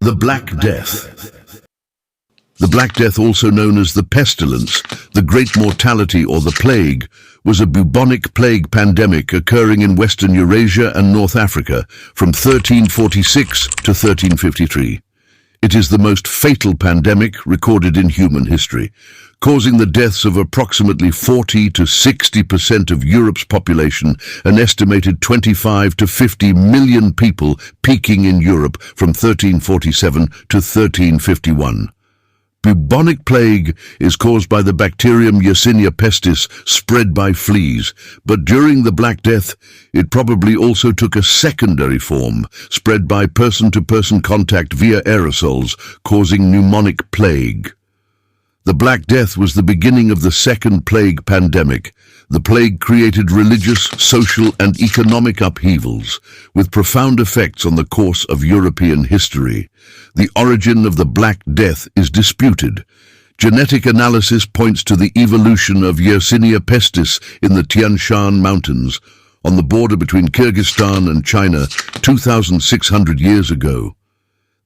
The Black Death. The Black Death, also known as the pestilence, the Great Mortality or the Plague, was a bubonic plague pandemic occurring in Western Eurasia and North Africa from 1346 to 1353. It is the most fatal pandemic recorded in human history, causing the deaths of approximately 40 to 60% of Europe's population, an estimated 25 to 50 million people, peaking in Europe from 1347 to 1351. Bubonic plague is caused by the bacterium Yersinia pestis, spread by fleas, but during the Black Death, it probably also took a secondary form, spread by person-to-person contact via aerosols, causing pneumonic plague. The Black Death was the beginning of the second plague pandemic. The plague created religious, social, and economic upheavals, with profound effects on the course of European history. The origin of the Black Death is disputed. Genetic analysis points to the evolution of Yersinia pestis in the Tian Shan Mountains, on the border between Kyrgyzstan and China, 2,600 years ago.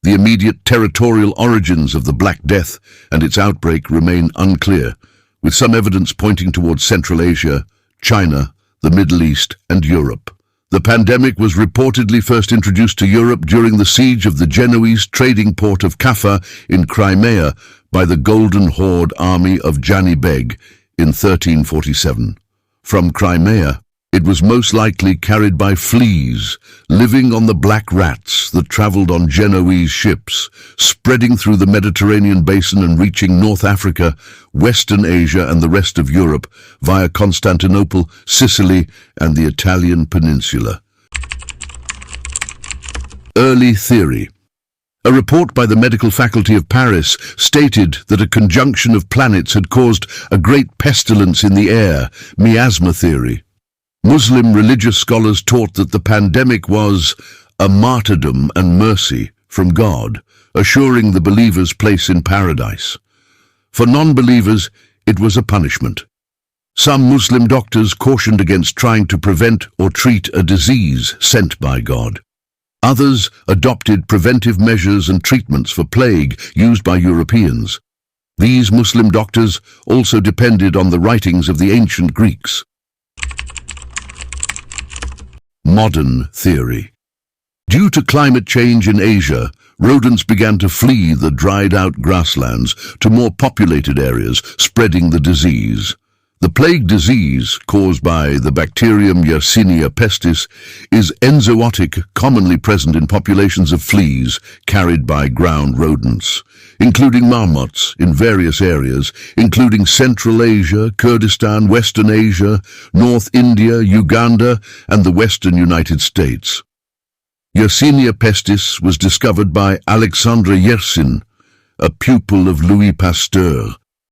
The immediate territorial origins of the Black Death and its outbreak remain unclear, with some evidence pointing towards Central Asia, China, the Middle East, and Europe. The pandemic was reportedly first introduced to Europe during the siege of the Genoese trading port of Kaffa in Crimea by the Golden Horde army of Jani Beg in 1347. From Crimea, it was most likely carried by fleas, living on the black rats that traveled on Genoese ships, spreading through the Mediterranean basin and reaching North Africa, Western Asia, and the rest of Europe via Constantinople, Sicily, and the Italian peninsula. Early theory. A report by the Medical Faculty of Paris stated that a conjunction of planets had caused a great pestilence in the air, miasma theory. Muslim religious scholars taught that the pandemic was a martyrdom and mercy from God, assuring the believers' place in paradise. For non-believers, it was a punishment. Some Muslim doctors cautioned against trying to prevent or treat a disease sent by God. Others adopted preventive measures and treatments for plague used by Europeans. These Muslim doctors also depended on the writings of the ancient Greeks. Modern theory. Due to climate change in Asia, rodents began to flee the dried-out grasslands to more populated areas, spreading the disease. The plague disease, caused by the bacterium Yersinia pestis, is enzootic, commonly present in populations of fleas carried by ground rodents, including marmots in various areas, including Central Asia, Kurdistan, Western Asia, North India, Uganda, and the Western United States. Yersinia pestis was discovered by Alexandre Yersin, a pupil of Louis Pasteur,